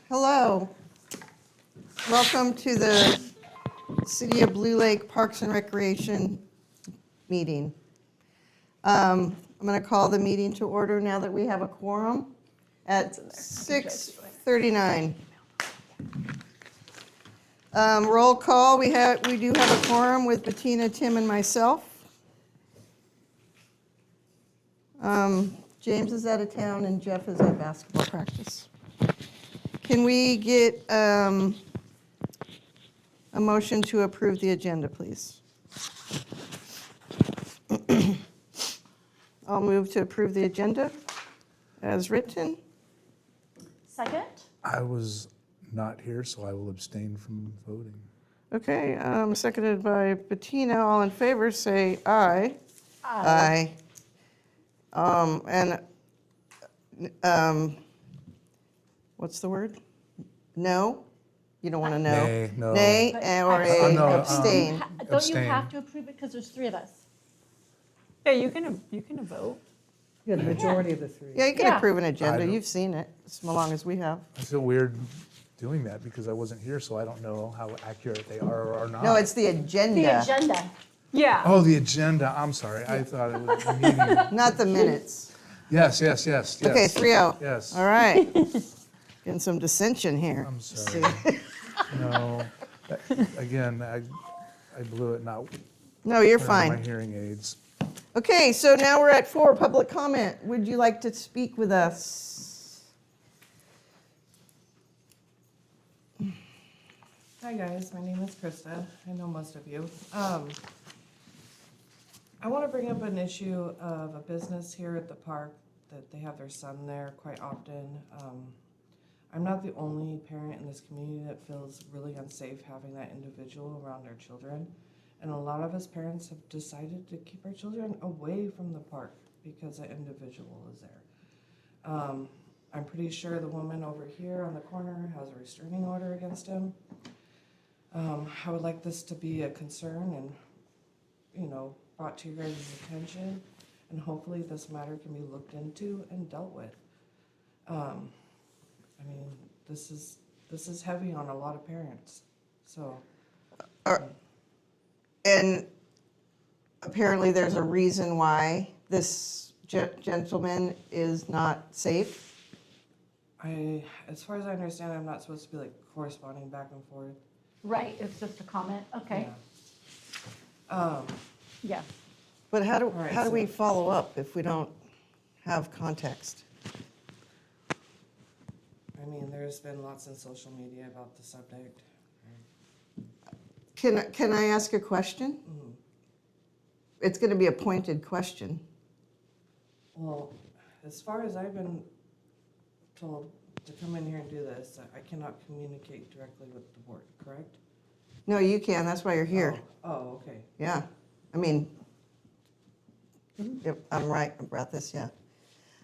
Hello. Welcome to the City of Blue Lake Parks and Recreation meeting. I'm going to call the meeting to order now that we have a quorum at 6:39. Roll call, we do have a quorum with Bettina, Tim, and myself. James is out of town and Jeff is at basketball practice. Can we get a motion to approve the agenda, please? I'll move to approve the agenda as written. Second? I was not here, so I will abstain from voting. Okay, seconded by Bettina. All in favor, say aye. Aye. What's the word? No? You don't want to know? Nay, no. Nay, or a no, abstain. Don't you Abstain. have to approve it because there's three of us? Yeah, you can vote. Yeah, the majority of the three. Yeah, you can Yeah. approve an I agenda. don't- You've seen it, as long as we have. I feel weird doing that because I wasn't here, so I don't know how accurate they are or are not. No, it's the agenda, The agenda. Yeah. Oh, the agenda, I'm sorry. I thought it was the meeting. not the minutes. Yes. Okay, 3-0. Yes. All right. Getting some dissension here. I'm sorry. No. Again, I blew it not No, you're wearing my fine. hearing aids. Okay, so now we're at 4, public comment. Would you like to speak with us? Hi, guys. My name is Krista. I know most of you. I want to bring up an issue of a business here at the park that they have their son there quite often. I'm not the only parent in this community that feels really unsafe having that individual around their children. And a lot of us parents have decided to keep our children away from the park because that individual is there. I'm pretty sure the woman over here on the corner has a restraining order against him. I would like this to be a concern and, brought to your guys' attention, and hopefully this matter can be looked into and dealt with. This is heavy on a lot of parents, so. And apparently there's a reason why this gentleman is not safe. As far as I understand, I'm not supposed to be like corresponding back and forth. Right, it's just a comment, okay, Yeah. yeah. But how do right, we follow up if we don't have context? There's been lots in social media about the subject. Can I ask a question? It's going to be a pointed question. Well, as far as I've been told to come in here and do this, I cannot communicate directly with the board, correct? No, you can, that's why you're here. Oh, okay. Yeah, if I'm right about this, yeah.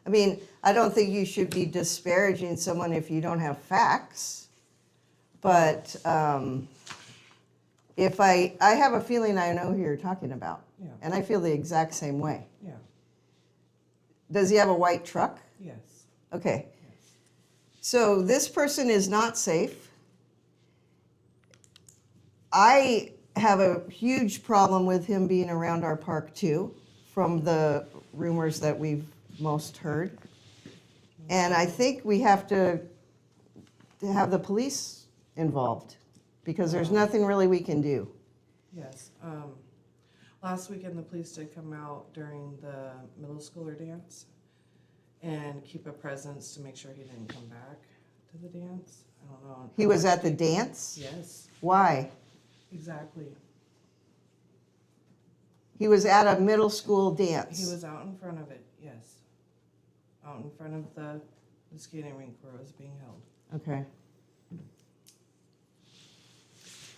I don't think you should be disparaging someone if you don't have facts. But if I have a feeling I know who you're talking about. Yeah. And I feel the exact same way. Yeah, Does he have a white truck? yes, Okay, yes. so this person is not safe. I have a huge problem with him being around our park too, from the rumors that we've most heard. And I think we have to have the police involved, because there's nothing really we can do. Yes. Last weekend, the police did come out during the middle schooler dance and keep a presence to make sure he didn't come back to the dance. I don't know. He was at the dance? Yes, Why? exactly. He was at a middle school dance. He was out in front of it, yes. Out in front of the skating rink where it was being held. Okay.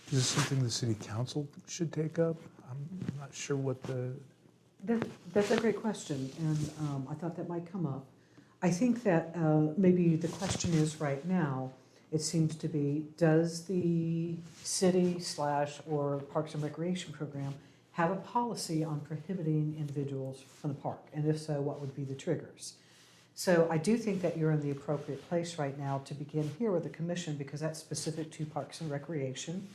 Is this something the city council should take up? I'm not sure what That's a great question, and I thought that might come up. I think that maybe the question is right now, it seems to be, does the city / or Parks and Recreation program have a policy on prohibiting individuals from the park? And if so, what would be the triggers? So I do think that you're in the appropriate place right now to begin here with the commission, because that's specific to Parks and Recreation.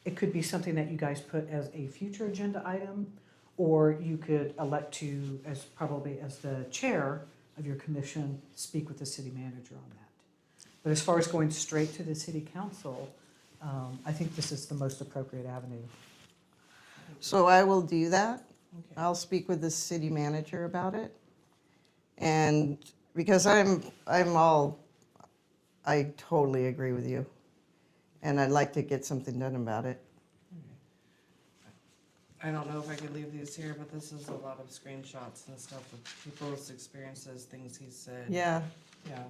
It could be something that you guys put as a future agenda item, or you could elect to, as probably as the chair of your commission, speak with the city manager on that. But as far as going straight to the city council, I think this is the most appropriate avenue. So I will do that. Okay. I'll speak with the city manager about it. And because I totally agree with you. And I'd like to get something done about it. I don't know if I could leave these here, but this is a lot of screenshots and stuff of people's experiences, things he said. Yeah, Yeah.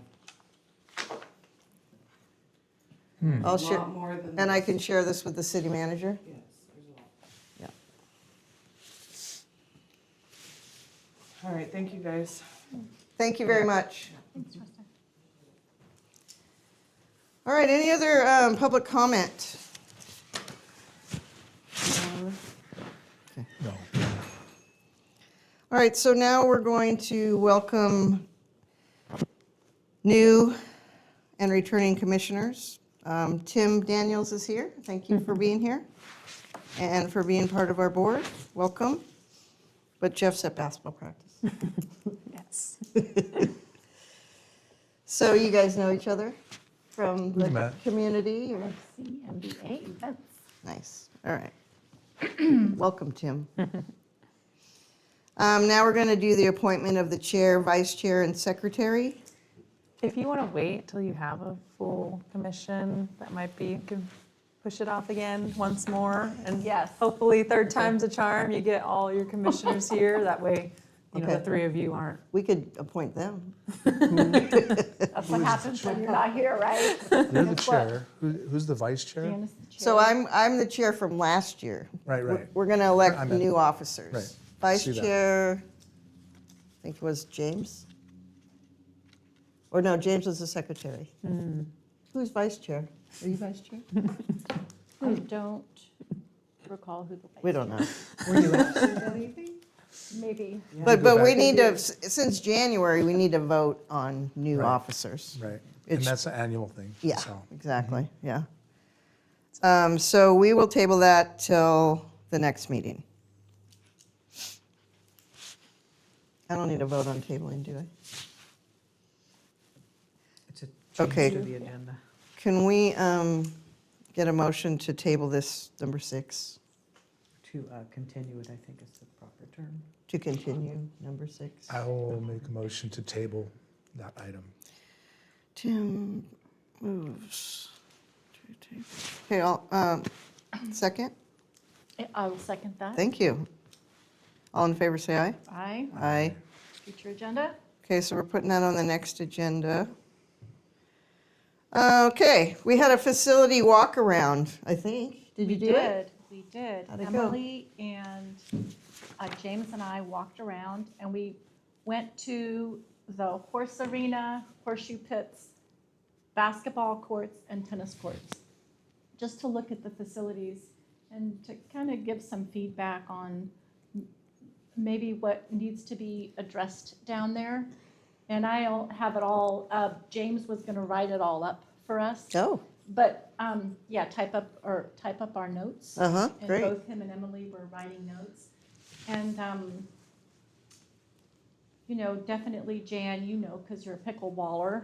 I'll A share, lot more than and I this. can share this with the city manager. Yes, there's a lot. Yeah. All right, thank you, guys. Thank you very much. Thanks, Krista. All right, any other public comment? No. All right, so now we're going to welcome new and returning commissioners. Tim Daniels is here. Thank you for being here and for being part of our board. Welcome. But Jeff's at basketball practice. Yes. So you guys know each other from We've the met. community? or- CMBA events. Nice, all right. Welcome, Tim. Now we're going to do the appointment of the chair, vice chair, and secretary. If you want to wait till you have a full commission, that might be, you can push it off again once more. And Yes. hopefully third time's a charm, you get all your commissioners here. That way, you know, the Okay. three of you aren't. We could appoint them. That's what happens when you're not here, right? You're the Guess what? chair. Who's the vice chair? Janice the chair. So I'm the chair from last year. Right, right. We're going to elect I'm in. new officers. Right. Vice See that. chair, I think was James? Or no, James was the secretary. Who's vice chair? Are you vice chair? I don't recall who the. We don't know. Were you absent that evening? Maybe. But go we back. need to, since January, we need to vote on new Right. officers. Right. And It's- that's an annual thing. Yeah, so. exactly, yeah. So we will table that till the next meeting. I don't need to vote on tabling, do I? It's a Okay. change to the agenda. Can we get a motion to table this number 6, To continue it, I think is the proper term. to continue number 6? I will make a motion to table that item. Tim moves. to table. Okay, I'll, second? I will second that. Thank you. All in favor, say aye. Aye. Aye. Future agenda? Okay, so we're putting that on the next agenda. Okay, we had a facility walk around, I think. Did you do it? We did. How'd it go? Emily and James and I walked around and we went to the horse arena, horseshoe pits, basketball courts and tennis courts, just to look at the facilities and to kind of give some feedback on maybe what needs to be addressed down there. And I don't have it all, James was gonna write it all up for us. Oh, But, yeah, type up our notes. uh-huh, And great. both him and Emily were writing notes. And, you know, definitely Jan, you know, because you're a pickleballer,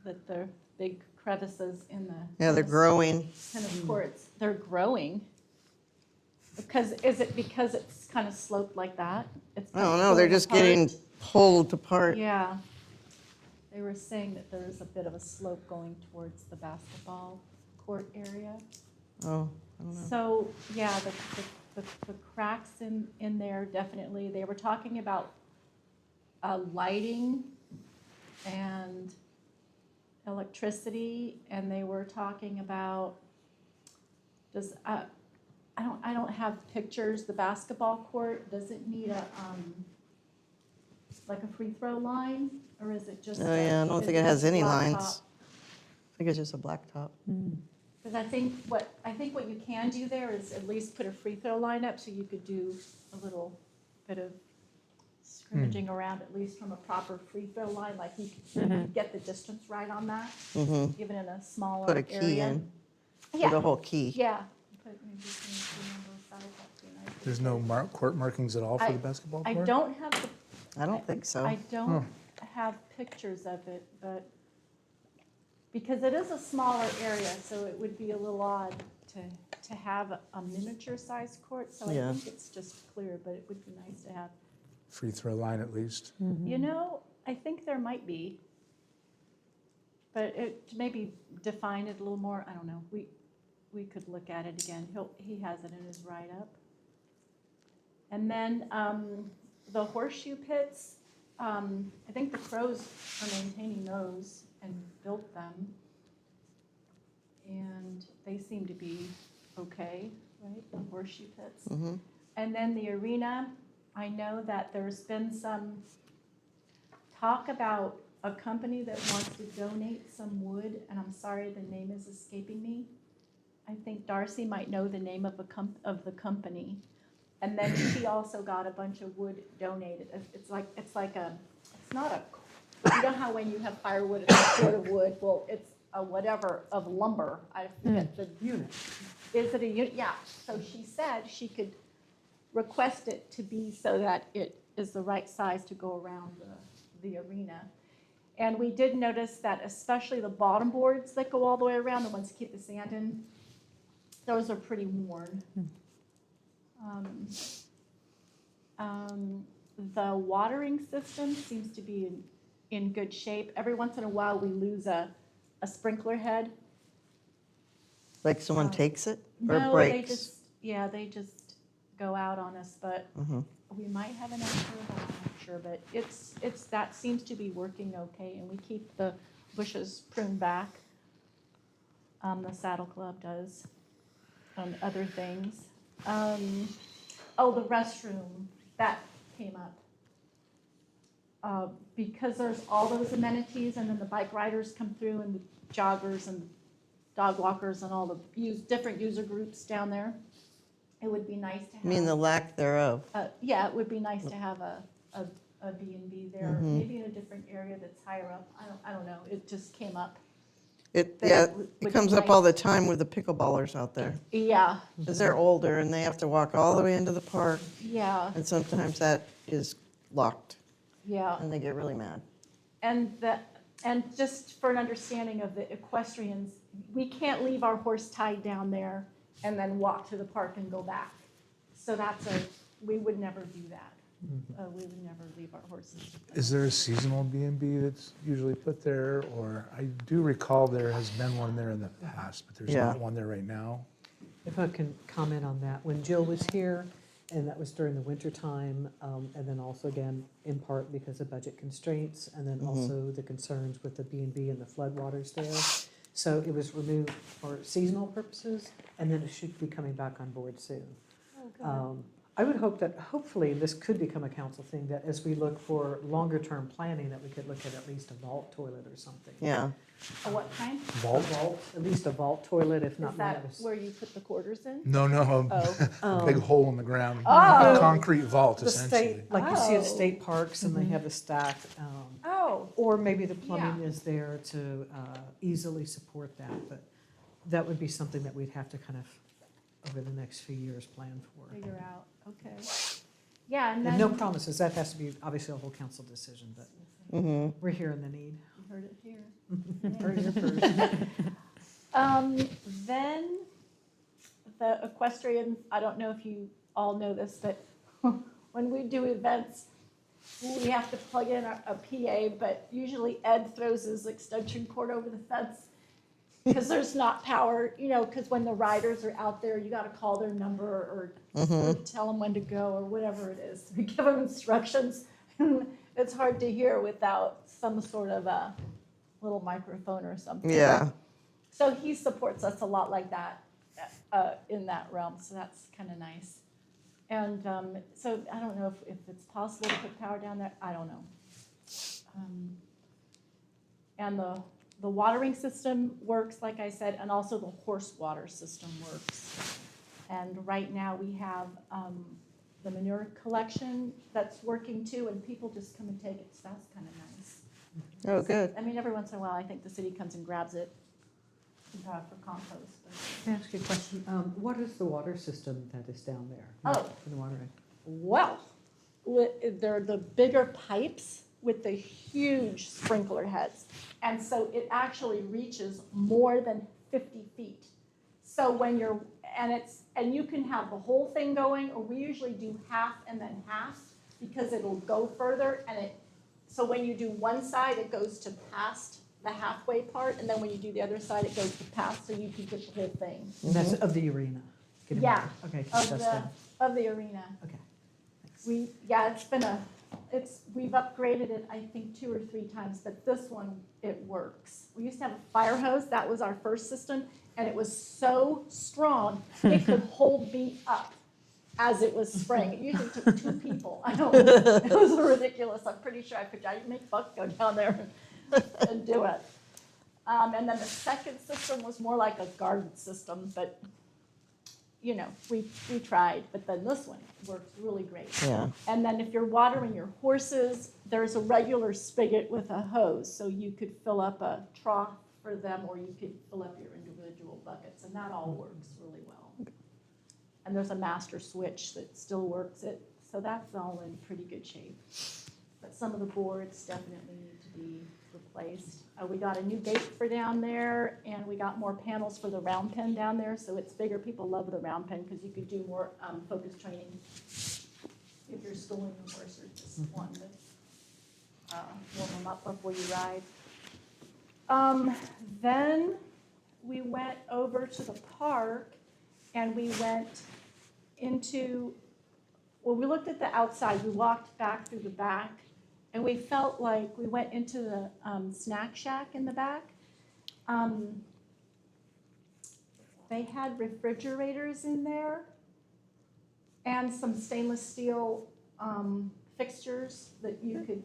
that the big crevices in the. Yeah, they're tennis- growing. Tennis courts, they're growing. Is it because it's kind of sloped like that? It's I kind of don't know, they're pulling just apart? getting pulled apart. Yeah. They were saying that there's a bit of a slope going towards the basketball court area. Oh, I don't know. So, yeah, the cracks in there, definitely, they were talking about lighting and electricity, and they were talking about, I don't have pictures, the basketball court, does it need a, like a free throw line, or is it just? Oh, yeah, I don't is think it has any blacktop? lines. I think it's just a blacktop. Because I think what you can do there is at least put a free throw line up so you could do a little bit of scrimmaging around, at least from a proper free throw line, like you could get the distance right on that, even in a smaller Put area. a key in, Yeah, put a whole key. yeah. Put maybe some key on both sides, that'd be nice. There's no court markings at all for the basketball I court? don't have the I don't think so. I don't have pictures of it, but, because it is a smaller area, so it would be a little odd to have a miniature-sized court, so I Yeah. think it's just clear, but it would be nice to have. Free throw line at least. You know, I think there might be, but it, to maybe define it a little more, I don't know, we could look at it again, he has it in his write-up. And then, the horseshoe pits, I think the Crows are maintaining those and built them. And they seem to be okay, right, the horseshoe pits. And then the arena, I know that there's been some talk about a company that wants to donate some wood, and I'm sorry, the name is escaping me. I think Darcy might know the name of the company. And then she also got a bunch of wood donated. It's not a, you know how when you have firewood, it's a cord of wood, well, it's a whatever of lumber, I forget the. Unit. Is it a unit? Yeah, so she said she could request it to be so that it is the right size to go around the arena. And we did notice that especially the bottom boards that go all the way around, the ones that keep the sand in, those are pretty worn. The watering system seems to be in good shape. Every once in a while, we lose a sprinkler head. Like someone takes it or No, breaks? they just go out on us, but we might have an extra, but I'm not sure, but that seems to be working okay, and we keep the bushes pruned back. The Saddle Club does, other things. The restroom, that came up. Because there's all those amenities, and then the bike riders come through, and the joggers and dog walkers and all the different user groups down there. It would be nice to have. I mean, the lack thereof. Yeah, it would be nice to have a B&B there, maybe in a different area that's higher up. I don't know, it just came up. It, That yeah, would it be comes up nice. all the time with the pickleballers out there. Yeah, Because they're older and they have to walk all the way into the park. yeah, And sometimes that is locked yeah. and they get really mad. And just for an understanding of the equestrians, we can't leave our horse tied down there and then walk to the park and go back. So we would never do that. We would never leave our horses. Is there a seasonal B&B that's usually put there? Or I do recall there has been one there in the past, but there's Yeah. not one there right now. If I can comment on that, when Jill was here, and that was during the winter time, and then also again, in part because of budget constraints, and then also the concerns with the B&B and the floodwaters there. So it was removed for seasonal purposes, and then it should be coming back on board soon. I would hope that, hopefully, this could become a council thing, that as we look for longer-term planning, that we could look at least a vault toilet or something. Yeah. What kind? A Vault? vault, at least a vault toilet, if not Is one that of us. where you put the quarters in? No, Oh, a big hole in the ground. Oh. A concrete vault, The essentially. state, like you see at Oh. state parks, and they have the stack, oh, or maybe the plumbing is there to easily support that, but that would be something that we'd have to kind of, over the next few years, plan for. figure out, okay. Yeah, and And no then, promises, that has to be obviously a whole council decision, but we're hearing the need. you heard it here. Heard it here first. Then the equestrian, I don't know if you all know this, but when we do events, we have to plug in a PA, but usually Ed throws his extension cord over the fence because there's not power, because when the riders are out there, you got to call their number or tell them when to go or whatever it is. We give them instructions. It's hard to hear without some sort of a little microphone or something. Yeah. So he supports us a lot like that in that realm, so that's kind of nice. And so I don't know if it's possible to put power down there, I don't know. And the watering system works, like I said, and also the horse water system works. And right now we have the manure collection that's working too, and people just come and take it, so that's kind of nice. Oh, good. I mean, every once in a while, I think the city comes and grabs it for compost. But. Can I ask you a question? What is the water system that is down there? Oh. For the water. Well, they're the bigger pipes with the huge sprinkler heads. And so it actually reaches more than 50 feet. So when you're, and you can have the whole thing going, or we usually do half and then half because it'll go further. So when you do one side, it goes to past the halfway part. And then when you do the other side, it goes to past, so you can get the whole thing. And that's of the arena? Getting Yeah, water. Okay, Of that's the, down. of the arena. Okay. We've upgraded it, I think, 2 or 3 times, but this one, it works. We used to have a fire hose, that was our first system, and it was so strong, it could hold me up as it was spraying. It usually took 2 people. I know, it was ridiculous. I'm pretty sure I'd make Buck go down there and do it. And then the second system was more like a garden system, but, you know, we tried, but then this one works really great. Yeah. And then if you're watering your horses, there's a regular spigot with a hose, so you could fill up a trough for them, or you could fill up your individual buckets, and that all works really well. And there's a master switch that still works it, so that's all in pretty good shape. But some of the boards definitely need to be replaced. We got a new gate for down there, and we got more panels for the round pen down there, so it's bigger. People love the round pen because you could do more focus training if you're schooling the horse or just wanting to warm them up before you ride. Then we went over to the park, and we went into, well, we looked at the outside. We walked back through the back, and we felt like we went into the snack shack in the back. They had refrigerators in there and some stainless steel fixtures that you could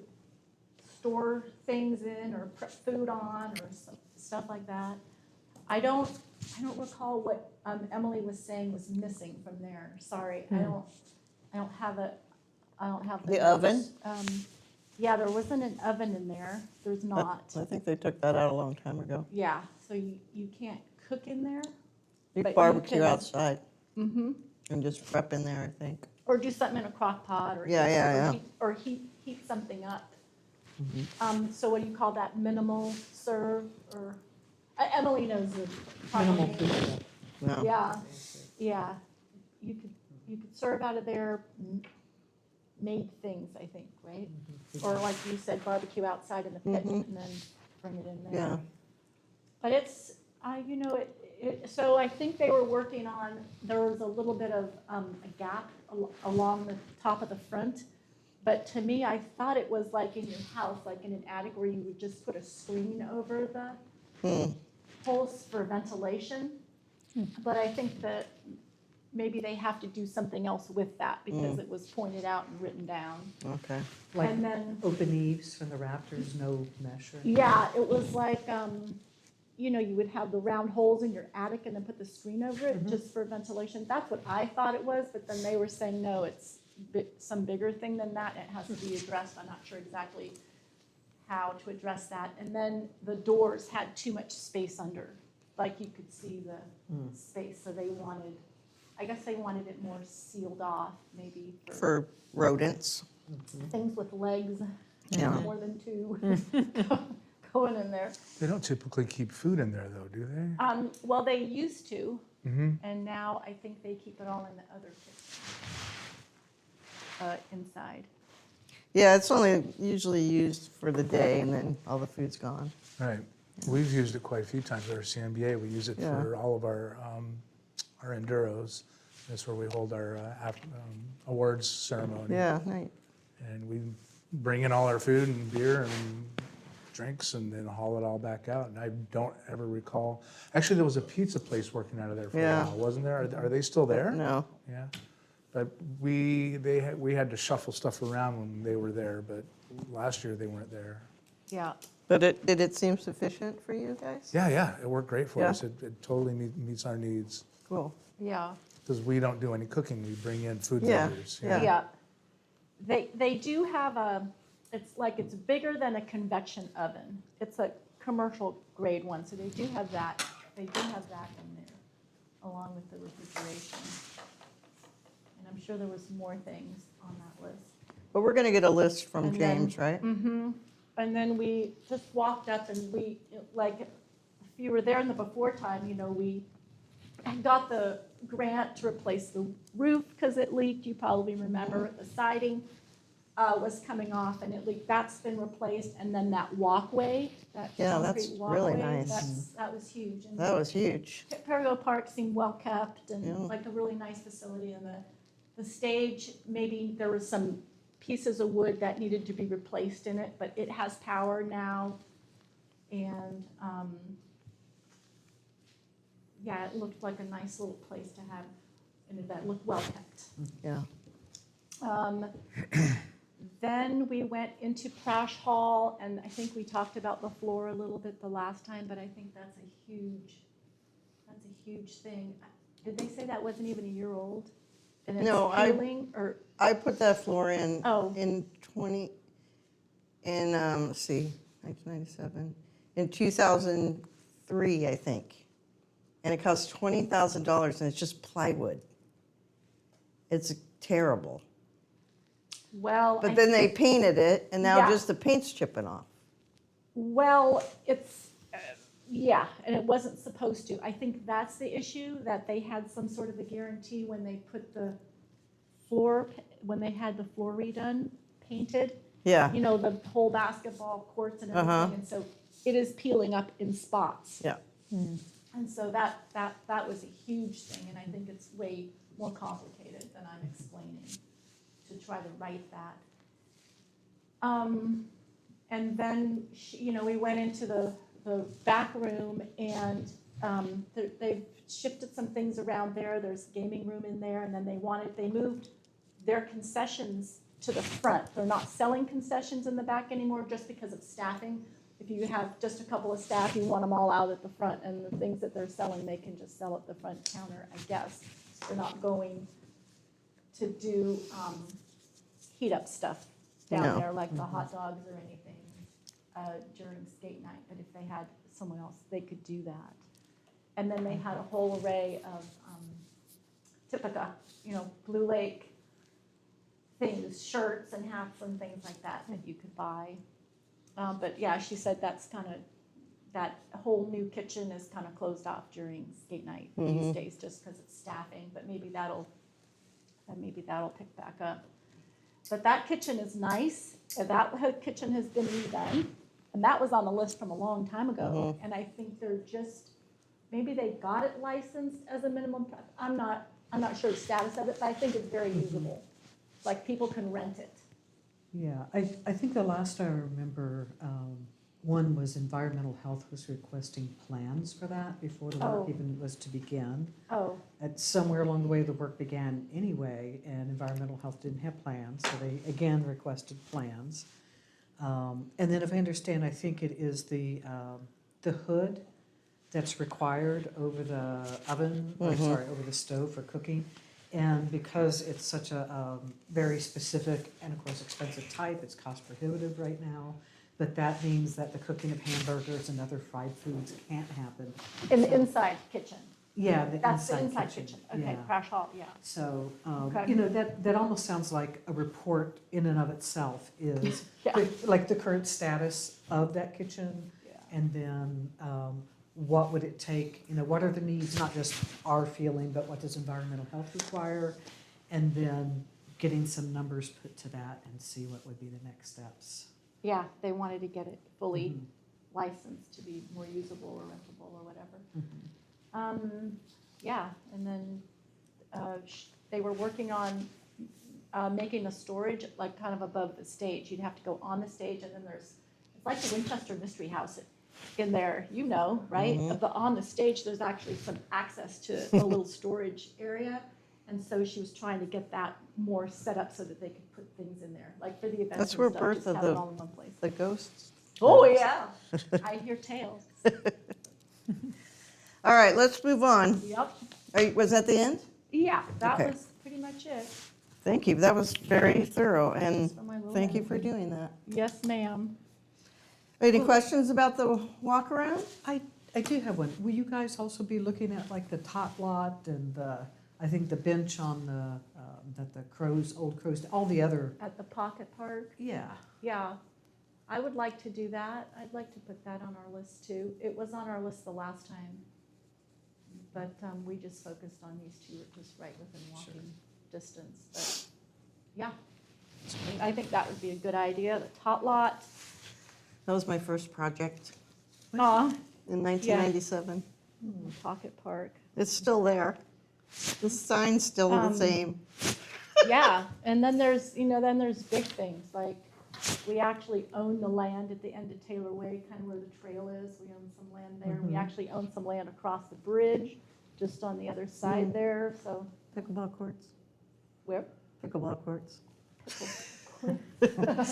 store things in or prep food on or stuff like that. I don't recall what Emily was saying was missing from there. Sorry, I don't have The oven? Yeah, there wasn't an oven in there. There's not. I think they took that out a long time ago. Yeah, so you can't cook in there. You But you barbecue can- outside Mm-hmm. and just prep in there, I think. Or do something in a crock pot or. Yeah. Or heat something up. So what do you call that, minimal serve or, Emily knows the proper Minimal name. food. No. Yeah. You could serve out of there made things, I think, right? Or like you said, barbecue outside in the pit and then bring it in there. Yeah. But it's, so I think they were working on, there was a little bit of a gap along the top of the front. But to me, I thought it was like in your house, like in an attic where you would just put a screen over the holes for ventilation. But I think that maybe they have to do something else with that because it was pointed out and written down. Okay. Like And then, open eaves from the Raptors, no mesh or anything? yeah, it was like, you would have the round holes in your attic and then put the screen over it just for ventilation. That's what I thought it was, but then they were saying, no, it's some bigger thing than that. And it has to be addressed. I'm not sure exactly how to address that. And then the doors had too much space under, like you could see the space. So I guess they wanted it more sealed off, maybe For rodents. things with legs, Yeah. more than 2 going in there. They don't typically keep food in there though, do they? Well, they used to, Mm-hmm. and now I think they keep it all in the other kitchen, inside. Yeah, it's only usually used for the day and then all the food's gone. Right. We've used it quite a few times at our CMBA. We use it Yeah. for all of our enduros. That's where we hold our awards ceremony. Yeah, right. And we bring in all our food and beer and drinks and then haul it all back out. And I don't ever recall. Actually, there was a pizza place working out of there for Yeah. a while, wasn't there? Are they still there? No. Yeah. But we had to shuffle stuff around when they were there, but last year they weren't there. Yeah. But did it seem sufficient for you guys? Yeah, it worked great for Yeah. us. It totally meets our needs. Cool. Yeah. because we don't do any cooking, we bring in food Yeah, vendors. yeah. Yeah. They do have it's bigger than a convection oven. It's a commercial grade one, so they do have that. They do have that in there, along with the refrigeration. And I'm sure there was more things on that list. But we're gonna get a list from And then- James, right? Mm-hmm. And then we just walked up and we, like, if you were there in the before time, we got the grant to replace the roof because it leaked. You probably remember the siding was coming off and it leaked. That's been replaced. And then that walkway, that Yeah, that's concrete really walkway, nice. that was huge. And That was huge. Pergo Park seemed well kept Yeah. and like a really nice facility. And the stage, maybe there was some pieces of wood that needed to be replaced in it, but it has power now. And, yeah, it looked like a nice little place to have an event, looked well kept. Yeah. Then we went into Prash Hall, and I think we talked about the floor a little bit the last time, but I think that's a huge thing. Did they say that wasn't even a year old? And it's No, peeling, or, I put that floor in, Oh. in let's see, 1997, in 2003, I think. And it cost $20,000 and it's just plywood. It's terrible. well, But then they painted it and now Yeah. just the paint's chipping off. well, it's, yeah, and it wasn't supposed to. I think that's the issue, that they had some sort of a guarantee when they put the floor, when they had the floor redone, painted, Yeah, the whole basketball courts and Uh-huh. everything, and so it is peeling up in spots. yeah. And so that was a huge thing, and I think it's way more complicated than I'm explaining to try to write that. And then, we went into the back room, and they've shifted some things around there. There's a gaming room in there, and then they moved their concessions to the front. They're not selling concessions in the back anymore just because of staffing. If you have just a couple of staff, you want them all out at the front, and the things that they're selling, they can just sell at the front counter, I guess. They're not going to do heat up stuff down No. there, like the hot dogs or anything during skate night. But if they had someone else, they could do that. And then they had a whole array of Tipica, Blue Lake things, shirts and hats and things like that you could buy. But yeah, she said that whole new kitchen is kind of closed off during skate night these days, just because it's staffing, but maybe that'll pick back up. But that kitchen is nice, that kitchen has been redone, and that was on the list from a long time ago. And I think maybe they got it licensed as a minimum, I'm not sure the status of it, but I think it's very usable. Like, people can rent it. Yeah, I think the last I remember, one was environmental health was requesting plans for that before the work Oh. even was to begin. Oh, At somewhere along the way, the work began anyway, and environmental health didn't have plans, so they again requested plans. And then if I understand, I think it is the hood that's required over the oven, or sorry, over the stove for cooking. And because it's such a very specific and of course expensive type, it's cost prohibitive right now. But that means that the cooking of hamburgers and other fried foods can't happen. in the inside kitchen. Yeah, the That's the inside inside kitchen. Okay, yeah. Crash Hall, yeah. So, Okay. that almost sounds like a report in and of itself is Yeah. like the current status of that kitchen. Yeah. And then what would it take, what are the needs, not just our feeling, but what does environmental health require? And then getting some numbers put to that and see what would be the next steps. Yeah, they wanted to get it fully Mhm. licensed to be more usable or rentable or whatever. Mhm. Yeah, and then they were working on making a storage like kind of above the stage. You'd have to go on the stage, and then it's like the Winchester Mystery House in there, right? But on the stage, there's actually some access to a little storage area. And so she was trying to get that more set up so that they could put things in there, like for the events and That's stuff, where just Bertha, have it all in one place. The ghosts. Oh, yeah, I hear tales. All right, let's move on. Yep, Was that the end? Yeah, that Okay. was pretty much it. Thank you, that was very thorough, and Just for my little thank you for editing. doing that. Yes, ma'am. Any questions about the walk around? I do have one. Will you guys also be looking at like the tot lot and I think the bench on that the old crows, all the other, At the Pocket Park, yeah. yeah. I would like to do that. I'd like to put that on our list too. It was on our list the last time. But we just focused on these two, just right within walking distance. But yeah, I think that would be a good idea. The tot lot. That was my first project Aw, in 1997. Pocket Park. It's still there. The sign's still the same. Yeah, and then there's big things, like we actually own the land at the end of Taylor Way, kind of where the trail is. We own some land there. We actually own some land across the bridge, just on the other side there, so Pickleball courts, where? pickleball courts.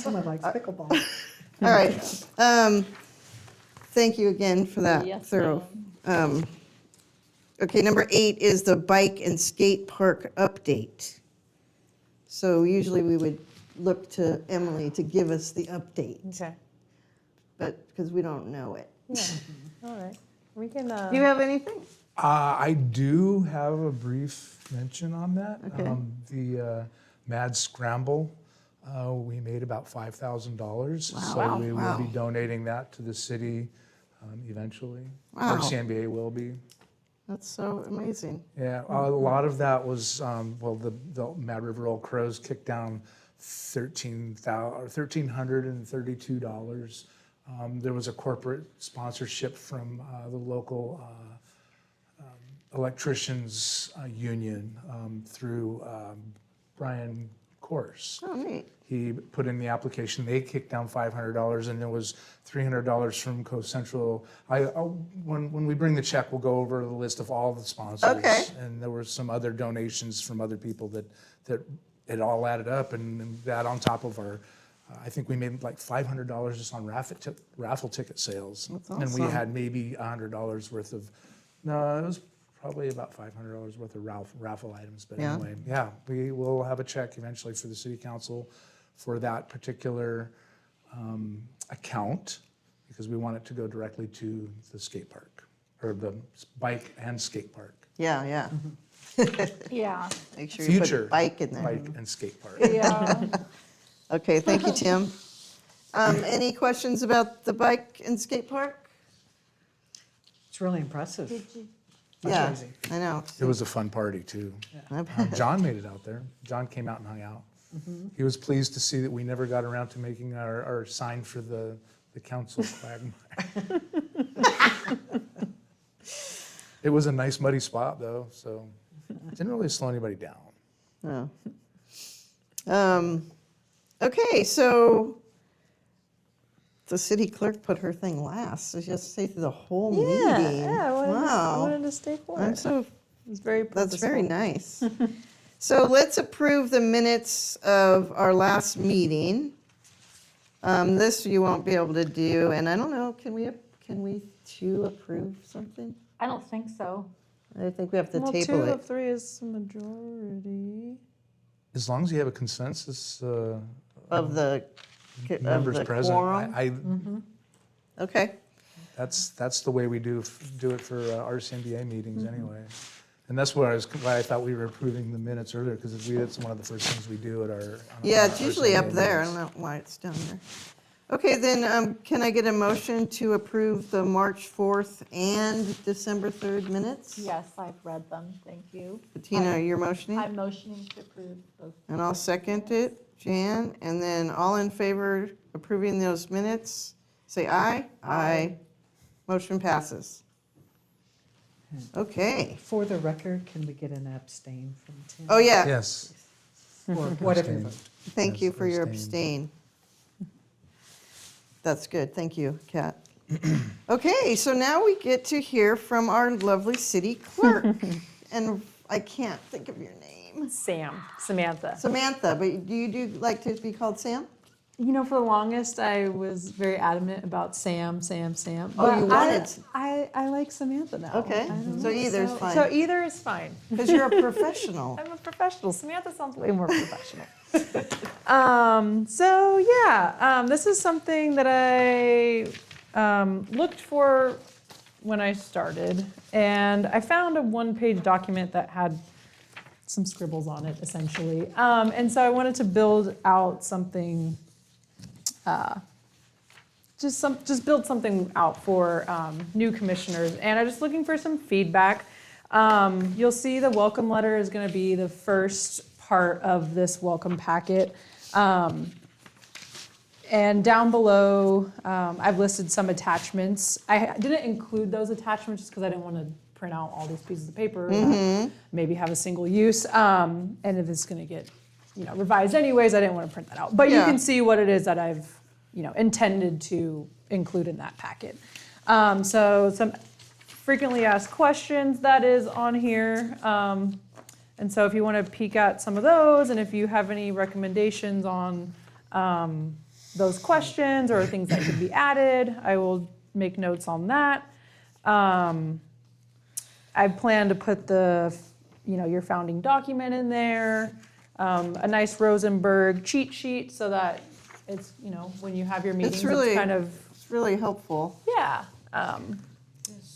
Someone likes pickleball. All right. Thank you again for that Yes, thorough. Okay, number 8 is the bike and skate park update. So usually we would look to Emily to give us the update, Okay, but, because we don't know it. yeah, all right. We can, Do you have anything? I do have a brief mention on that. Okay. The Mad Scramble, we made about $5,000. Wow. So we will Wow. be donating that to the city eventually. Wow. RCNBA will be. That's so amazing. Yeah, a lot of that was, the Mad River Old Crows kicked down $1,332. There was a corporate sponsorship from the local electricians union through Brian Course. Oh, neat. He put in the application, they kicked down $500, and there was $300 from Coast Central. When we bring the check, we'll go over the list of all the sponsors. Okay. And there were some other donations from other people that it all added up, and that on top of our, I think we made like $500 just on raffle ticket sales. That's And we awesome. had maybe $100 worth of, no, it was probably about $500 worth of raffle items. But Yeah. anyway, yeah, we will have a check eventually for the city council for that particular account, because we want it to go directly to the skate park, or the bike and skate park. Yeah, yeah. Yeah, Make sure you Future put bike in there. bike and skate park. yeah. Okay, thank you, Tim. Any questions about the bike and skate park? It's really impressive. Did you? Much Yeah, easy. I know. It was a fun party too. I bet. John made it out there. John came out and hung out. He was pleased to see that we never got around to making our sign for the council quagmire. It was a nice muddy spot though, so it didn't really slow anybody down. No. Okay, so the city clerk put her thing last, so she has to stay through the whole yeah, meeting. yeah, I Wow, wanted to stay for I'm it. so, It was very that's very purposeful. nice. So let's approve the minutes of our last meeting. This you won't be able to do, and I don't know, can we two approve something? I don't think so. I think we have to Well, table 2 it. of 3 is a majority. As long as you have a consensus, Of the, of members the present, quorum? Okay, that's the way we do it for RCNBA meetings anyway. And that's why I thought we were approving the minutes earlier, because that's one of the first things we do at our. yeah, our it's usually up RCNBA there, I meetings. don't know why it's down there. Okay, then, can I get a motion to approve the March 4th and December 3rd minutes? Yes, I've read them, thank you. Bettina, you're motioning? I'm motioning to approve both. And I'll second it, Jan, and then all in favor approving those minutes, say aye. Aye. Motion passes. Okay. For the record, can we get an abstain from Tim? Oh, yeah, Yes. Or whatever. Abstain. thank Yes, you for your abstain. abstain. That's good, thank you, Kat. Okay, so now we get to hear from our lovely city clerk. And I can't think of your name. Samantha. Samantha, but do you like to be called Sam? You know, for the longest, I was very adamant about Sam. Oh, But you wanted- I like Samantha now. Okay, I don't so know. either's So fine. either is fine. Because you're a professional. I'm a professional. Samantha sounds way more professional. So yeah, this is something that I looked for when I started, and I found a one-page document that had some scribbles on it, essentially. And so I wanted to build out something, just build something out for new commissioners. And I'm just looking for some feedback. You'll see the welcome letter is going to be the first part of this welcome packet. And down below, I've listed some attachments. I didn't include those attachments just because I didn't want to print out all these pieces of paper that maybe have a single use. And if it's going to get, revised anyways, I didn't want to print that out. But you Yeah. can see what it is that I've, intended to include in that packet. So some frequently asked questions that is on here. And so if you want to peek at some of those, and if you have any recommendations on those questions or things that could be added, I will make notes on that. I plan to put your founding document in there, a nice Rosenberg cheat sheet so that it's, when you have your meetings, really- it's kind of, It's really helpful. yeah.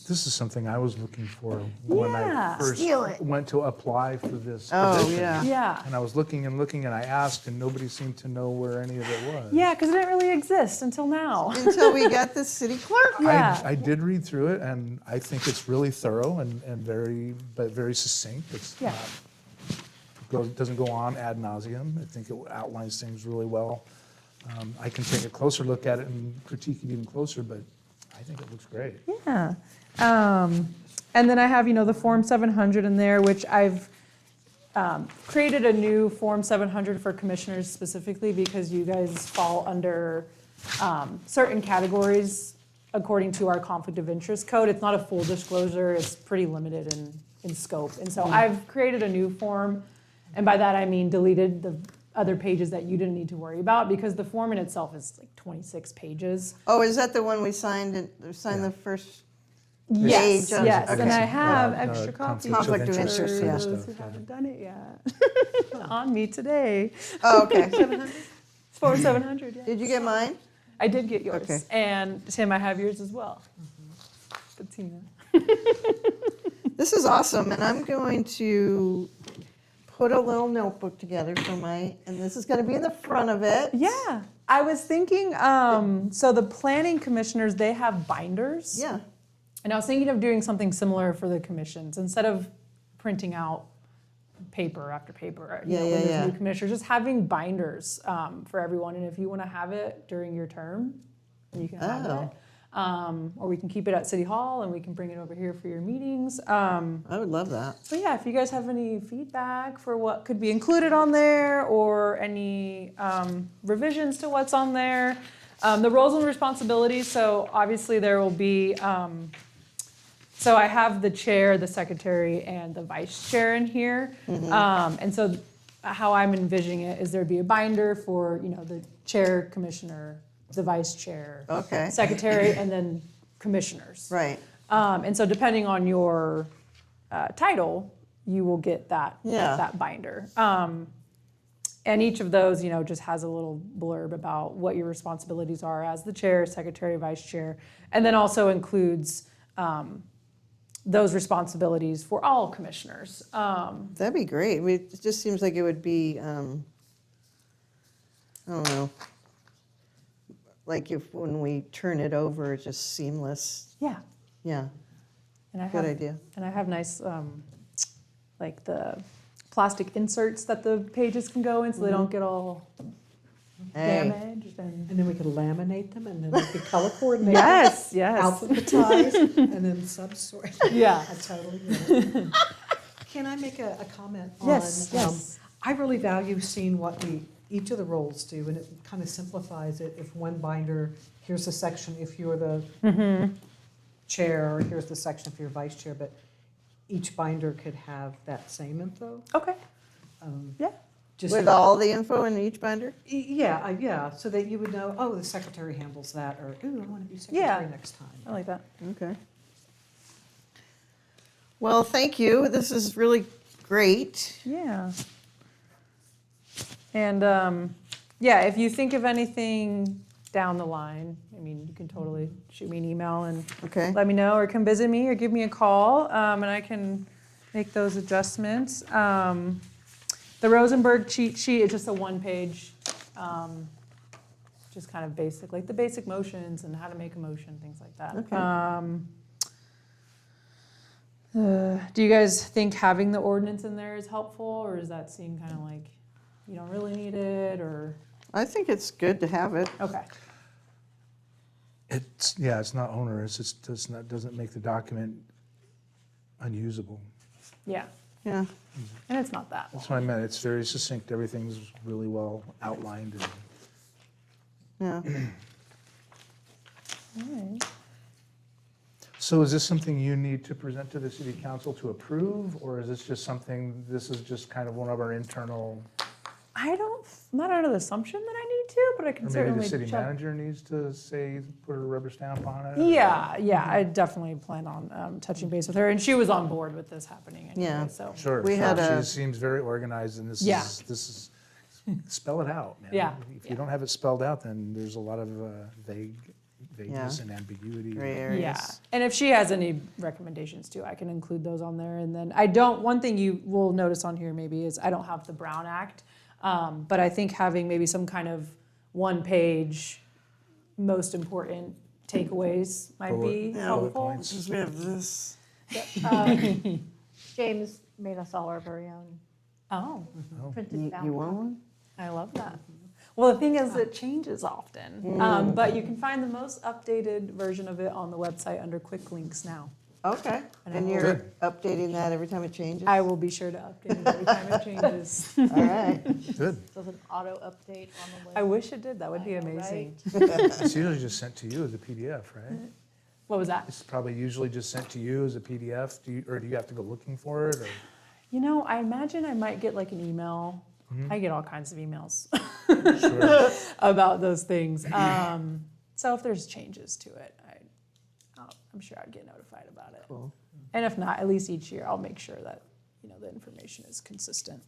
This is something I was looking for when Yeah. I first Steal it. went to apply for this Oh, position. yeah. Yeah. And I was looking and looking, and I asked, and nobody seemed to know where any of it was. Yeah, because it didn't really exist until now. Until we got the city clerk. Yeah. I did read through it, and I think it's really thorough and very succinct. It's Yeah. doesn't go on ad nauseum. I think it outlines things really well. I can take a closer look at it and critique it even closer, but I think it looks great. Yeah. And then I have, the Form 700 in there, which I've created a new Form 700 for commissioners specifically because you guys fall under certain categories according to our conflict of interest code. It's not a full disclosure. It's pretty limited in scope. And so I've created a new form. And by that, I mean deleted the other pages that you didn't need to worry about because the form in itself is like 26 pages. Oh, is that the one we signed the first? Yes, Page on- yes, and okay. I have About, extra copies Conflict of interest, for yeah. those who haven't done it yet. On me today. Oh, okay. Form 700, yeah. Did you get mine? I did get yours. Okay. And Tim, I have yours as well. Bettina. This is awesome, and I'm going to put a little notebook together for and this is going to be in the front of it. Yeah, I was thinking, so the planning commissioners, they have binders. Yeah. And I was thinking of doing something similar for the commissions. Instead of printing out paper after paper, Yeah, when yeah, there's yeah. new commissioners, just having binders for everyone. And if you want to have it during your term, you can have Oh. it. Or we can keep it at City Hall and we can bring it over here for your meetings. I would love that. So yeah, if you guys have any feedback for what could be included on there or any revisions to what's on there. The roles and responsibilities, so obviously there will be, so I have the chair, the secretary, and the vice chair in here. And so how I'm envisioning it is there'd be a binder for, the chair, commissioner, the vice chair, Okay. secretary, and then commissioners. Right. And so depending on your title, you will get that, Yeah. that binder. And each of those, just has a little blurb about what your responsibilities are as the chair, secretary, vice chair, and then also includes those responsibilities for all commissioners. That'd be great. It just seems like it would be, I don't know, like when we turn it over, it's just seamless. Yeah. Yeah, And I good have, idea. and I have nice, like the plastic inserts that the pages can go in so they don't get all Hey. damaged. And And then we could laminate them, and then we could color coordinate. yes, yes. Alphabetize, and then subsort. Yeah. I totally get it. Can I make a comment on? Yes, yes. I really value seeing what each of the roles do, and it kind of simplifies it. If one binder, here's the section if you're the chair, or here's the section if you're vice chair, but each binder could have that same info. Okay. Um, Yeah. just. With all the info in each binder? Yeah, yeah, so that you would know, oh, the secretary handles that, or, ooh, I want to be secretary next I time. like that. Okay. Well, thank you. This is really great. Yeah. And yeah, if you think of anything down the line, I mean, you can totally shoot me an email and Okay. let me know, or come visit me, or give me a call, and I can make those adjustments. The Rosenberg cheat sheet is just a one-page, just kind of basic, like the basic motions and how to make a motion, things like that. Okay. Do you guys think having the ordinance in there is helpful, or does that seem kind of like you don't really need it, or, I think it's good to have it. okay. It's not onerous, doesn't make the document unusable. Yeah, Yeah. and it's not that long. That's what I meant, it's very succinct, everything's really well outlined. Yeah. Alright. So is this something you need to present to the city council to approve, or is this just something, this is just kind of one of our internal, I'm not under the assumption that I need to, but I can or maybe certainly the city check. manager needs to say, put a rubber stamp on it? Yeah, I definitely plan on touching base with her, and she was on board with this happening anyway, Yeah. so. Sure, We had sure. a- She seems very organized, and Yeah. this is, spell it out, man. Yeah, If yeah. you don't have it spelled out, then there's a lot of vagueness Yeah. and ambiguity. Gray areas. Yeah, and if she has any recommendations too, I can include those on there. And then one thing you will notice on here maybe is I don't have the Brown Act, but I think having maybe some kind of one-page, most important takeaways might be Bullet helpful. points. Because we have this. James made us all our very own Oh, printed You down. want one? I love that. Well, the thing is, it changes often, but you can find the most updated version of it on the website under quick links now. Okay. And And I you're Good. updating that every time it changes? I will be sure to update it every time it changes. All right. Good. Does an auto update on the list. I wish it did, that would be I know, amazing. It's usually just sent to you as a PDF, right? What was that? It's probably usually just sent to you as a PDF, or do you have to go looking for it, or? You know, I imagine I might get like an email. I get all kinds of emails Sure. about those things. So if there's changes to it, I'm sure I'd get notified about it. Cool. And if not, at least each year I'll make sure that the information is consistent.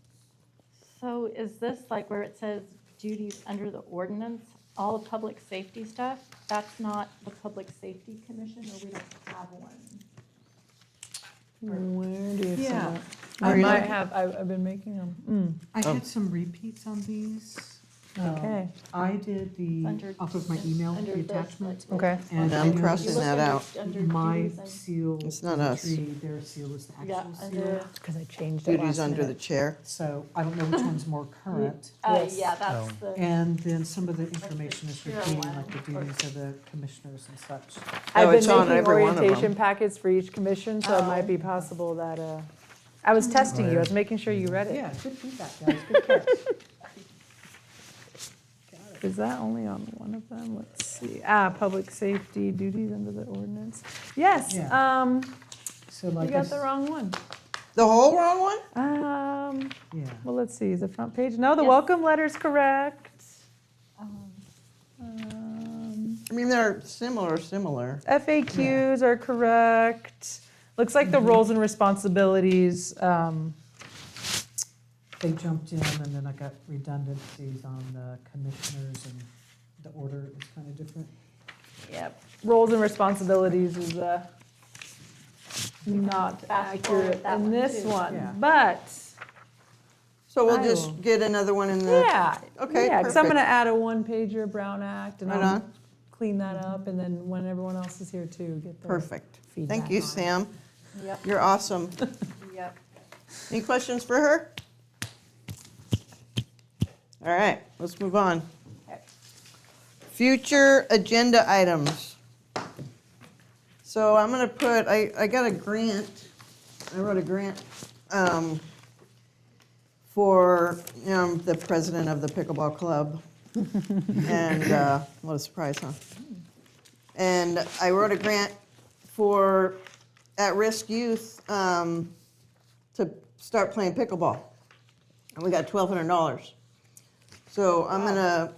So is this like where it says duties under the ordinance, all the public safety stuff? That's not the Public Safety Commission, or we don't have one? Where do you see Yeah. that? Are I you might looking? have. I've been making them. I had some repeats on these. Okay. I did the, Under- off of my email, Under the this, attachment. like, Okay. And I'm I know crossing You look that under- out. under My duties and- seal. It's not was a us. tree, their seal is the Yeah, actual seal. under, Because I changed it Duties last under the minute. chair. So I don't know which one's more current. Yes. yeah, that's Oh. the, And then some of the information is Sure repeating, one. like the duties of the commissioners and such. I've it's been on making every one of them. orientation packets for each commission, so it Oh. might be possible that, I was testing you, I was making sure you read it. Yeah, good feedback, guys, good catch. Is that only on one of them? Let's see. Public safety duties under the ordinance. Yes, Yeah. So you like, got the wrong one. The whole wrong one? yeah. Well, let's see, is the front page? No, the Yes. welcome letter's correct. um, I mean, they're similar. FAQs are correct. Looks like the roles and responsibilities, They jumped in and then I got redundancies on the commissioners and the order is kind of different. yep, roles and responsibilities is not Fast forward accurate that in one, this too. one, Yeah. but, So we'll I just will- get another one in the, yeah. Okay, Yeah, because I'm perfect. gonna add a one-pager Brown Act, and Right I'll on. clean that up, and then when everyone else is here too, get their Perfect. feedback Thank you, on it. Sam. yep, You're awesome. yep. Any questions for her? All right, let's move on. Okay. Future agenda items. So I'm gonna put, I got a grant, I wrote a grant for, the president of the pickleball club. And, what a surprise, huh? And I wrote a grant for at-risk youth to start playing pickleball. and we got $1,200. So I'm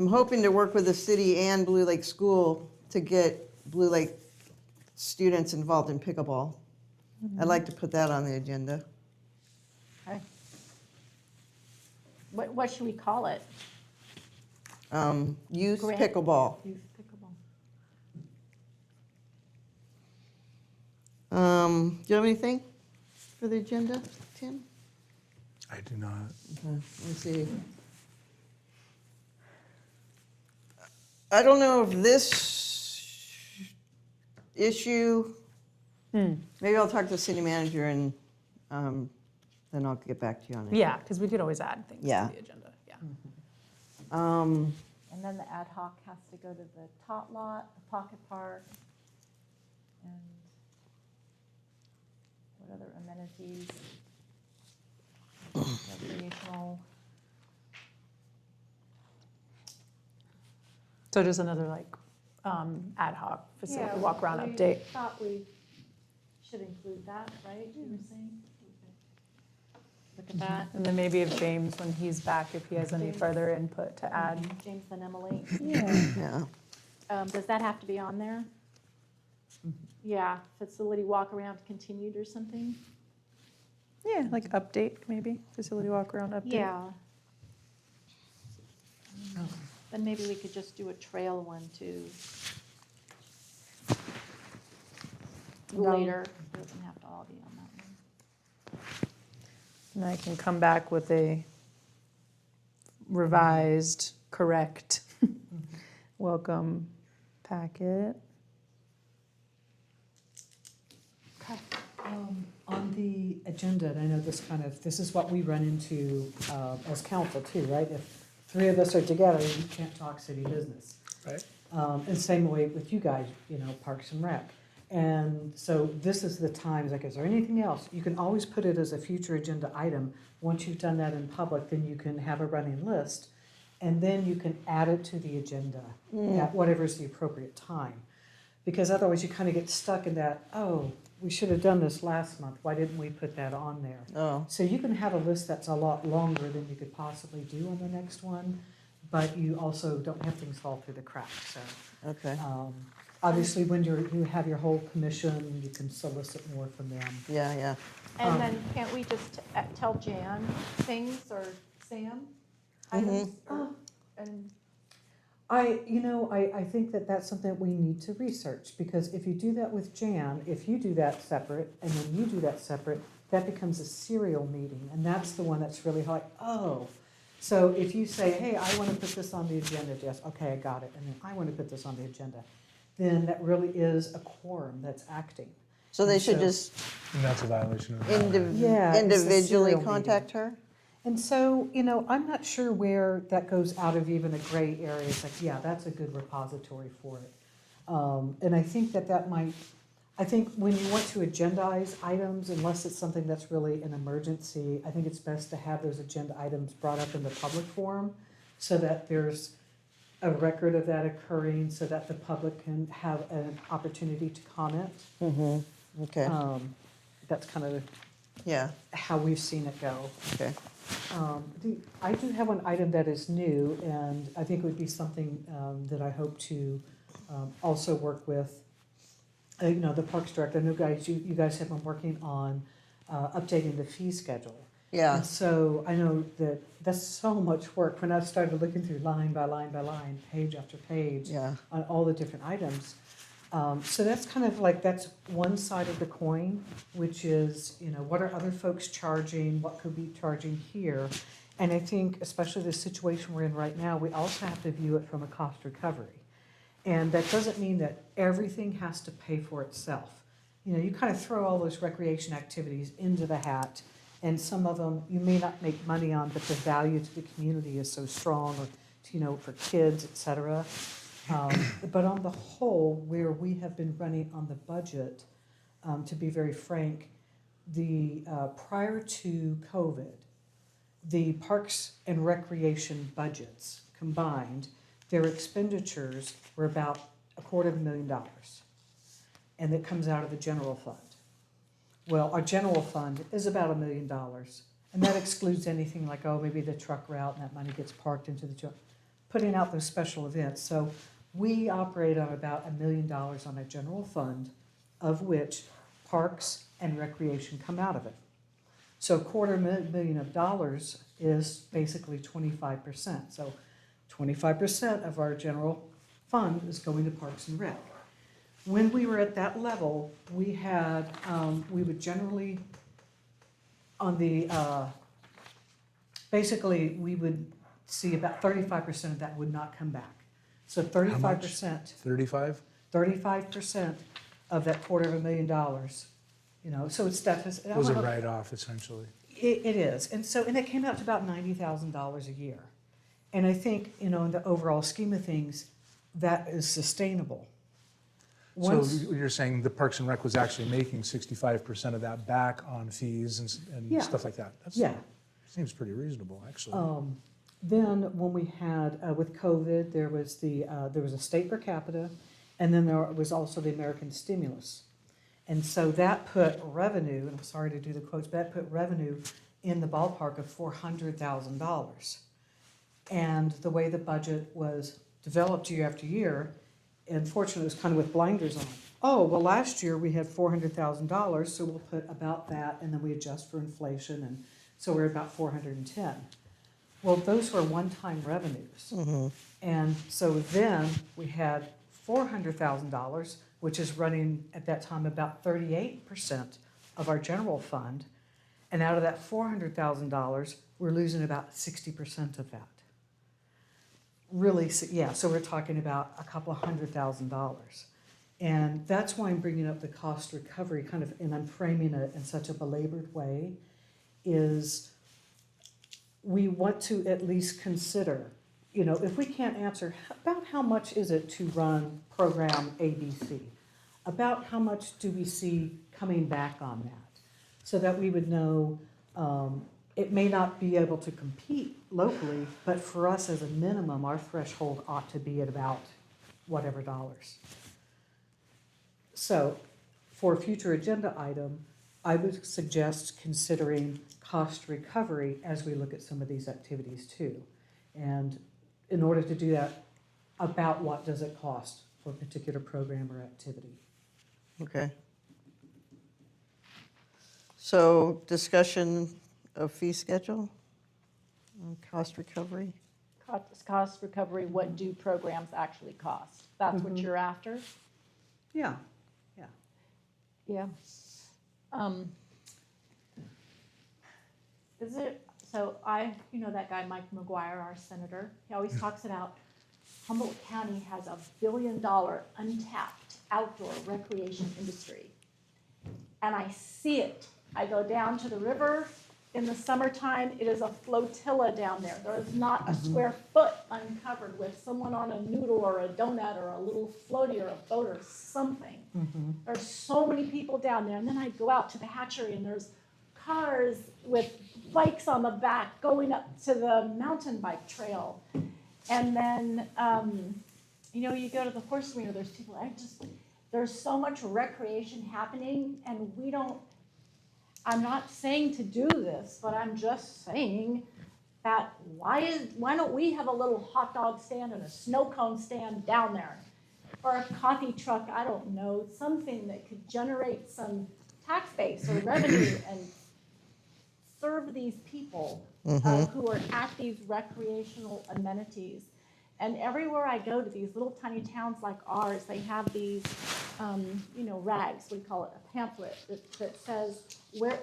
hoping to work with the city and Blue Lake School to get Blue Lake students involved in pickleball. I'd like to put that on the agenda. Okay. What should we call it? Youth Grant? pickleball. Youth pickleball. Do you have anything for the agenda, Tim? I do not. Let's see. I don't know if this issue, maybe I'll talk to the city manager and then I'll get back to you on it. Yeah, because we could always add things Yeah. to the agenda, yeah. Um, And then the ad hoc has to go to the tot lot, the pocket park, and what other amenities? Recreational. So just another like ad hoc facility, walk around update. Thought we should include that, right? You were saying? Look at that. And then maybe if James, when he's back, if he has any further input to add. James and Emily. yeah. Does that have to be on there? Yeah, facility walk around continued or something? Yeah, like update, maybe, facility walk around update. Yeah. Then maybe we could just do a trail one too. Later, it doesn't have to all be on that one. And I can come back with a revised, correct welcome packet. On the agenda, and I know this is what we run into as council too, right? If three of us are together, you can't talk city business. Right. And same way with you guys, Parks and Rec. And so this is the time, like, is there anything else? You can always put it as a future agenda item. Once you've done that in public, then you can have a running list. And then you can add it to the agenda at whatever's the appropriate time. Because otherwise you kind of get stuck in that, oh, we should have done this last month. Why didn't we put that on there? Oh, So you can have a list that's a lot longer than you could possibly do on the next one, but you also don't have things fall through the cracks. So okay. obviously, when you have your whole commission, you can solicit more from them. Yeah, yeah. And then can't we just tell Jan things or Sam items? And I think that that's something that we need to research, because if you do that with Jan, if you do that separate and then you do that separate, that becomes a serial meeting, and that's the one that's really hard. Oh, so if you say, hey, I want to put this on the agenda, Jess, okay, I got it, and then I want to put this on the agenda, then that really is a quorum that's acting. So they And should so- just And that's a violation of. Yeah, it's the individually serial contact her? And so, I'm not sure where that goes out of even a gray area. It's like, yeah, that's a good repository for it. And I think I think when you want to agendize items, unless it's something that's really an emergency, I think it's best to have those agenda items brought up in the public forum so that there's a record of that occurring, so that the public can have an opportunity to comment. Okay, That's kind of yeah, how we've seen it go. okay. I do have one item that is new, and I think it would be something that I hope to also work with, the Parks Director. I know, guys, you guys have been working on updating the fee schedule. Yeah, And so I know that that's so much work. When I started looking through line by line by line, page after page, yeah, on all the different items. So that's kind of like, that's one side of the coin, which is, what are other folks charging? What could we be charging here? And I think, especially the situation we're in right now, we also have to view it from a cost recovery. And that doesn't mean that everything has to pay for itself. You kind of throw all those recreation activities into the hat, and some of them you may not make money on, but the value to the community is so strong, or, for kids, et cetera. But on the whole, where we have been running on the budget, to be very frank, prior to COVID, the Parks and Recreation budgets combined, their expenditures were about $250,000. And that comes out of the general fund. Well, our general fund is about $1 million. And that excludes anything like, oh, maybe the truck route and that money gets parked into the truck, putting out those special events. So we operate on about $1 million on a general fund, of which parks and recreation come out of it. So $250,000 is basically 25%. So 25% of our general fund is going to Parks and Rec. When we were at that level, we had, we would generally, on the, basically, we would see about 35% of that would not come back. So 35%, 35? 35% of that $250,000, you know, so it's deficit. Was a write-off essentially. It is, and so, and it came out to about $90,000 a year. And I think, you know, in the overall scheme of things, that is sustainable. So Once- you're saying the Parks and Rec was actually making 65% of that back on fees and Yeah. stuff like that? Yeah. Seems pretty reasonable, actually. Then when we had, with COVID, there was a state per capita, and then there was also the American stimulus. And so that put revenue, and I'm sorry to do the quotes, but that put revenue in the ballpark of $400,000. And the way the budget was developed year after year, unfortunately, it was kind of with blinders on. Oh, well, last year we had $400,000, so we'll put about that, and then we adjust for inflation, and so we're about 410. Well, those were one-time revenues. And so then we had $400,000, which is running at that time about 38% of our general fund. And out of that $400,000, we're losing about 60% of that. Really, yeah, so we're talking about a couple $100,000. And that's why I'm bringing up the cost recovery kind of, and I'm framing it in such a belabored way, is we want to at least consider, you know, if we can't answer about how much is it to run program ABC, about how much do we see coming back on that, so that we would know it may not be able to compete locally, but for us as a minimum, our threshold ought to be at about whatever dollars. So for a future agenda item, I would suggest considering cost recovery as we look at some of these activities too. And in order to do that, about what does it cost for a particular program or activity? Okay. So discussion of fee schedule, cost recovery? Cost recovery, what do programs actually cost? That's what you're after? Yeah, Yeah. Is it, so you know that guy Mike McGuire, our senator, he always talks about Humboldt County has $1 billion untapped outdoor recreation industry. And I see it. I go down to the river in the summertime, it is a flotilla down there. There is not a square foot uncovered with someone on a noodle or a donut or a little floaty or a boat or something. There's so many people down there. And then I go out to the hatchery and there's cars with bikes on the back going up to the mountain bike trail. And then, you know, you go to the horse arena, there's people, there's so much recreation happening and we don't, I'm not saying to do this, but I'm just saying that why don't we have a little hot dog stand and a snow cone stand down there? Or a coffee truck, I don't know, something that could generate some tax base or revenue and serve these people who are at these recreational amenities. And everywhere I go to these little tiny towns like ours, they have these, you know, rags, we call it a pamphlet, that says, where,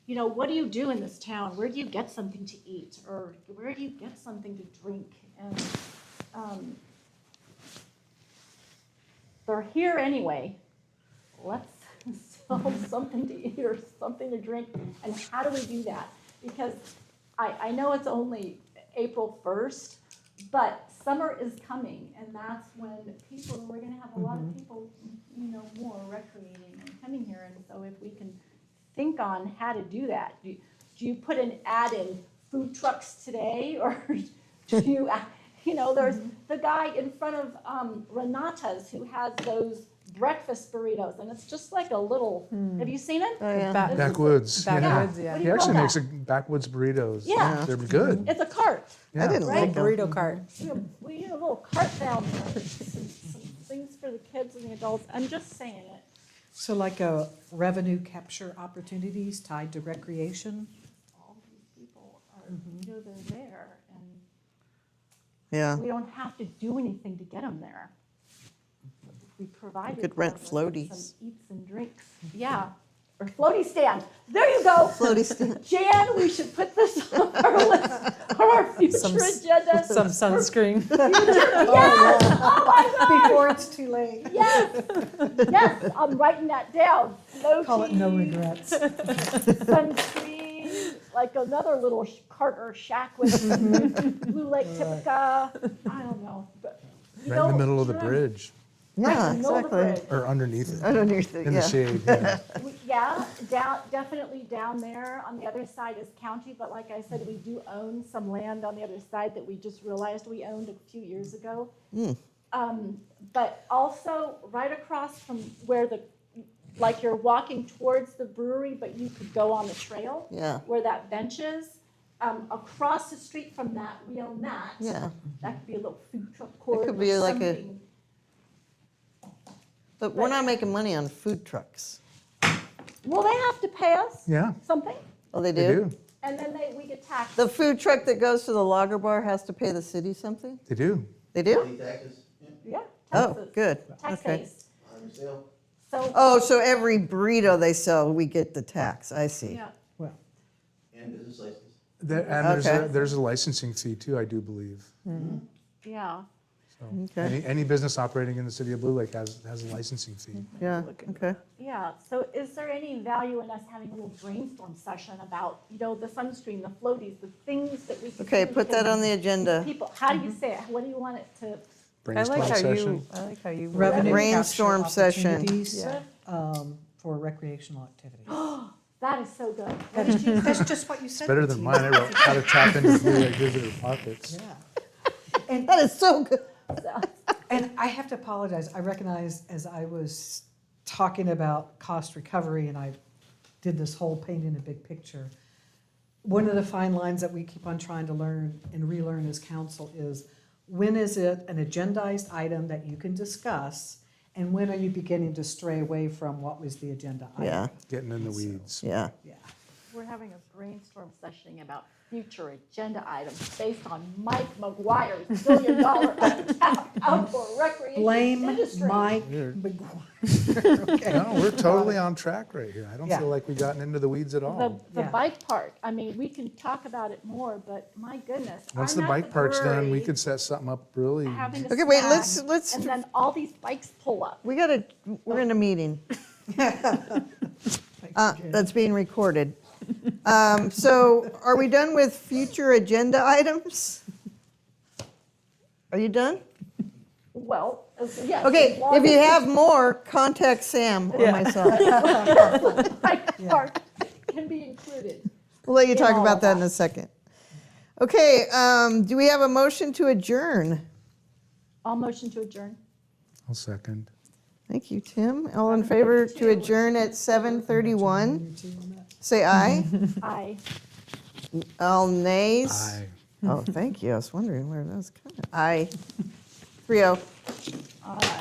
you know, what do you do in this town? Where do you get something to eat? Or where do you get something to drink? And they're here anyway. Let's sell something to eat or something to drink. And how do we do that? Because I know it's only April 1st, but summer is coming, and that's when we're going to have a lot of people, you know, more recreating and coming here. And so if we can think on how to do that, do you put an ad in food trucks today, or do you, you know, there's the guy in front of Renata's who has those breakfast burritos, and it's just like a little, have you seen it? Oh, yeah. Back- Backwoods. yeah. Backwoods, What yeah. do He you actually call makes that? a backwoods burritos. Yeah. They're good. It's a cart. I didn't Right? like them. Burrito cart. We need a little cart down there, some things for the kids and the adults. I'm just saying it. So like a revenue capture opportunities tied to recreation? All these people are, you know, they're there, and Yeah. we don't have to do anything to get them there. We provide. could rent floaties. Some eats and drinks. Yeah, or floaty stand. There you go. Floaty stand. Jan, we should put this on our list, on our future Some agenda. Some sunscreen. Yes. Oh my God. Before it's too late. Yes. Yes. I'm writing that down. Floaty. Call it no regrets. Sunscreen, like another little cart or shack with Blue Lake Tipica. I don't know, but you Right in the know, middle of the Jan, bridge, right Yeah, in the middle of the exactly. bridge. or underneath it, I don't need to, in the yeah. shade. Yeah. Yeah, definitely down there. On the other side is county, but like I said, we do own some land on the other side that we just realized we owned a few years ago. But also right across from where like you're walking towards the brewery, but you could go on the trail. Yeah. Where that bench is, across the street from that, we own that. Yeah. That could be a little food truck court could or be like a- something. But we're not making money on food trucks. Well, they have to pay us Yeah, something, Oh, they they do? do. and then we get taxed. The food truck that goes to the lager bar has to pay the city something? They do. They do? Pay taxes, yeah, Yeah. Oh, taxes, good. Tax Okay. base. on sale. So. Oh, so every burrito they sell, we get the tax. I see. Yeah. Well, And business license. And Okay. there's a licensing fee too, I do believe. Yeah. So Okay. any business operating in the city of Blue Lake has a licensing fee. Yeah, okay. Yeah, so is there any value in us having a little brainstorm session about, you know, the sunscreen, the floaties, the things that we can Okay, do put that for on the agenda. people, how do you say it? What do you want it to? I Brainstorm like how session. you, I like how you. revenue Brainstorm capture session. opportunities, Yeah. for recreational activities. That is so good. What did you- That's just what you said. Better than mine. I wrote how to tap into Blue Lake visitor pockets. Yeah. That is so good. And I have to apologize, I recognize as I was talking about cost recovery and I did this whole painting a big picture, one of the fine lines that we keep on trying to learn and relearn as council is, when is it an agendized item that you can discuss? And when are you beginning to stray away from what was the agenda item? Yeah, Getting in the weeds. yeah. Yeah. We're having a brainstorm session about future agenda items based on Mike McGuire's billion-dollar untapped outdoor recreation Blame industry. Mike Weird. McGuire. Okay. No, we're totally on track right here. I don't Yeah. feel like we've gotten into the weeds at all. The Yeah. bike park, I mean, we can talk about it more, but my goodness. Once I'm the at bike park's done, we brewery could set something up really. having a Okay, wait, snack, let's, And then all these bikes pull up. we're in a meeting. That's being recorded. So are we done with future agenda items? Are you done? Well, yes. Okay, as long if you as have more, contact Sam or myself. the bike park can be included. We'll let you talk In all about of that in that. a second. Okay, do we have a motion to adjourn? I'll motion to adjourn. I'll second. Thank you, Tim. All in favor to adjourn at 7:31? Say aye. Aye. All nays? Aye. Oh, thank you. I was wondering where that was coming. Aye. 3-0. Aye.